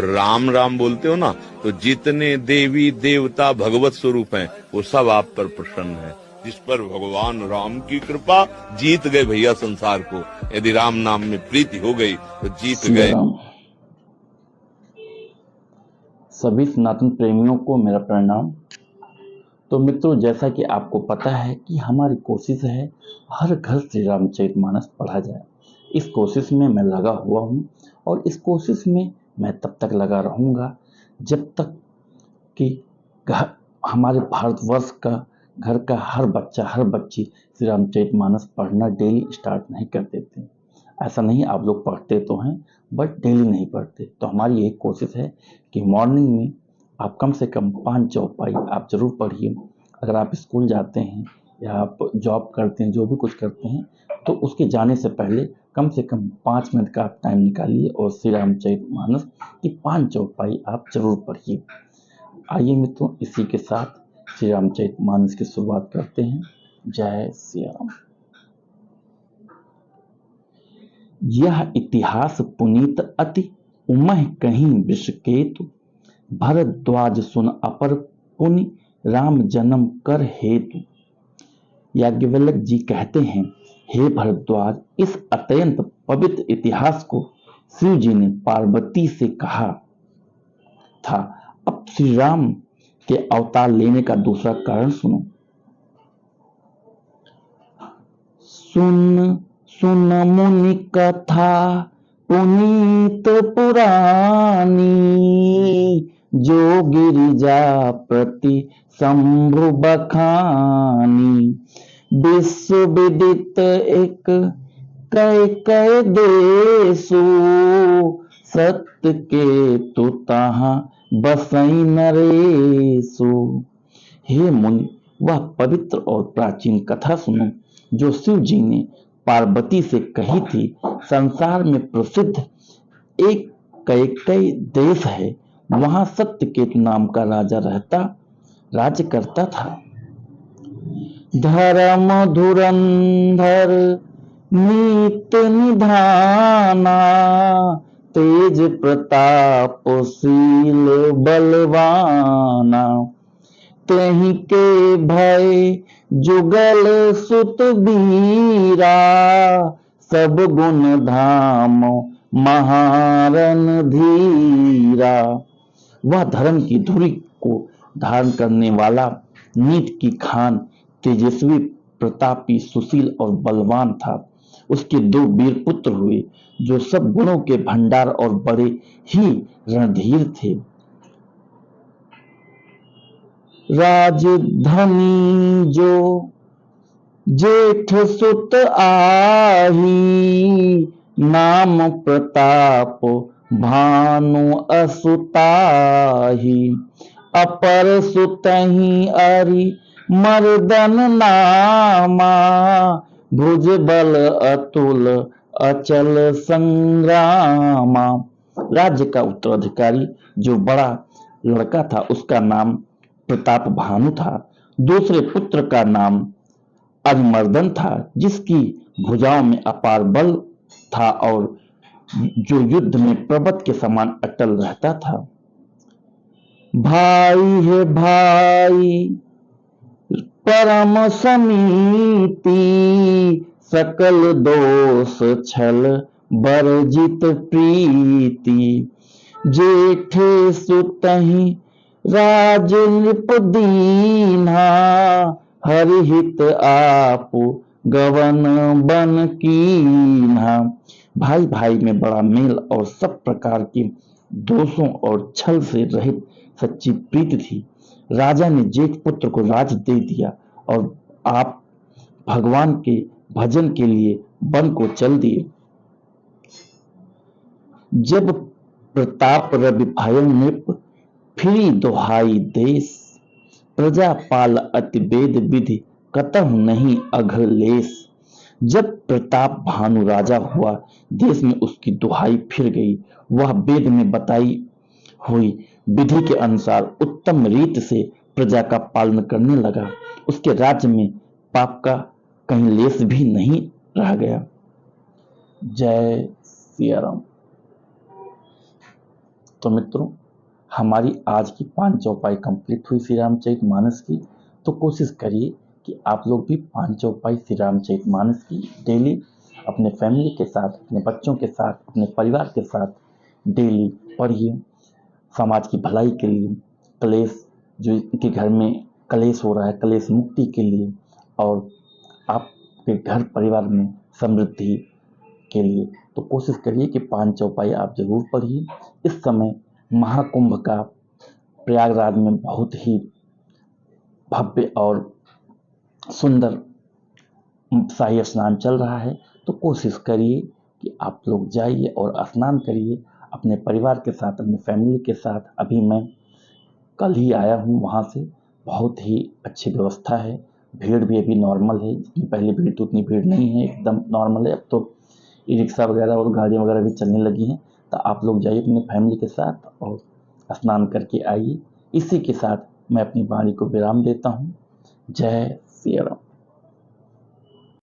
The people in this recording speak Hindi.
राम राम बोलते हो ना, तो जितने देवी देवता भगवत स्वरूप हैं वो सब आप पर प्रसन्न है। जिस पर भगवान राम की कृपा, जीत गए भैया संसार को। यदि राम नाम में प्रीति हो गई तो जीत सिया गए। राम। सभी सनातन प्रेमियों को मेरा प्रणाम। तो मित्रों, जैसा कि आपको पता है कि हमारी कोशिश है हर घर श्री रामचरितमानस पढ़ा जाए। इस कोशिश में मैं लगा हुआ हूँ और इस कोशिश में मैं तब तक लगा रहूँगा जब तक कि हमारे भारतवर्ष का घर का हर बच्चा हर बच्ची श्री रामचरितमानस पढ़ना डेली स्टार्ट नहीं कर देते। ऐसा नहीं, आप लोग पढ़ते तो हैं बट डेली नहीं पढ़ते। तो हमारी यही कोशिश है कि मॉर्निंग में आप कम से कम 5 चौपाई आप जरूर पढ़िए। अगर आप स्कूल जाते हैं या आप जॉब करते हैं, जो भी कुछ करते हैं, तो उसके जाने से पहले कम से कम 5 मिनट का आप टाइम निकालिए और श्री रामचरितमानस की 5 चौपाई आप जरूर पढ़िए। आइए मित्रों, इसी के साथ श्री रामचरितमानस की शुरुआत करते हैं। जय श्री राम। यह इतिहास पुनीत अति उमह कहीं वृषकेतु, भरद्वाज सुन अपर पुनि राम जन्म कर हेतु। याज्ञवल्क्य जी कहते हैं, हे भरद्वाज, इस अत्यंत पवित्र इतिहास को शिव जी ने पार्वती से कहा था। अब श्री राम के अवतार लेने का दूसरा कारण सुनो। सुन सुन मुनि कथा पुनीत पुरानी, जो गिरिजा प्रति शंभु बखानी। विश्व विदित एक कै कै देशु, सत्य के तु तहाँ बसई नरेशु। हे मुनि, वह पवित्र और प्राचीन कथा सुनो जो शिव जी ने पार्वती से कही थी। संसार में प्रसिद्ध एक कैकेयी देश है, वहां सत्यकेतु नाम का राजा राज्य करता था। धर्म धुरंधर नीत निधाना, तेज प्रताप शील बलवाना। तहि के भय जुगल सुत बीरा, सब गुण धाम महारन धीरा। वह धर्म की धुरी को धारण करने वाला, नीत की खान, तेजस्वी, प्रतापी, सुशील और बलवान था। उसके 2 वीर पुत्र हुए जो सब गुणों के भंडार और बड़े ही रणधीर थे। राजधनी जो जेठ सुत आही, नाम प्रताप भानु असुताही। अपर सुतहि अरि मर्दन नामा, भुज बल अतुल अचल संग्रामा। राज्य का उत्तराधिकारी जो बड़ा लड़का था उसका नाम प्रताप भानु था। दूसरे पुत्र का नाम अरिमर्दन था, जिसकी भुजाओं में अपार बल था और जो युद्ध में पर्वत के समान अटल रहता था। भाई है भाई परम समीति, सकल दोष छल बरजित प्रीति। जेठे सुतहि राज नृप दीन्हा, हरिहित आप गवन बन कीन्हा। भाई भाई में बड़ा मेल और सब प्रकार के दोषों और छल से रहित सच्ची प्रीति थी। राजा ने जेठ पुत्र को राज दे दिया और आप भगवान के भजन के लिए वन को चल दिए। जब प्रताप रवि भय नृप, फिरी दोहाई देश। प्रजा पाल अति वेद विधि, कतहु नहीं अघलेश। जब प्रताप भानु राजा हुआ, देश में उसकी दुहाई फिर गई। वह वेद में बताई हुई विधि के अनुसार उत्तम रीत से प्रजा का पालन करने लगा। उसके राज्य में पाप का कहीं लेश भी नहीं रह गया। जय सिया राम। तो मित्रों, हमारी आज की 5 चौपाई कंप्लीट हुई श्री रामचरितमानस की। तो कोशिश करिए कि आप लोग भी 5 चौपाई श्री रामचरितमानस की डेली अपने फैमिली के साथ, अपने बच्चों के साथ, अपने परिवार के साथ डेली पढ़िए। समाज की भलाई के लिए, कलेश जो इनके घर में कलेश हो रहा है, कलेश मुक्ति के लिए, और आपके घर परिवार में समृद्धि के लिए। तो कोशिश करिए कि 5 चौपाई आप जरूर पढ़िए। इस समय महाकुंभ का प्रयागराज में बहुत ही भव्य और सुंदर शाही स्नान चल रहा है। तो कोशिश करिए कि आप लोग जाइए और स्नान करिए अपने परिवार के साथ, अपनी फैमिली के साथ। अभी मैं कल ही आया हूँ वहाँ से, बहुत ही अच्छी व्यवस्था है। भीड़ भी अभी नॉर्मल है, जितनी पहले भीड़ थी उतनी भीड़ नहीं है, एकदम नॉर्मल है। अब तो ई रिक्शा वगैरह और गाड़ियाँ वगैरह भी चलने लगी हैं। तो आप लोग जाइए अपनी फैमिली के साथ और स्नान करके आइए। इसी के साथ मैं अपनी वाणी को विराम देता हूँ। जय श्री राम।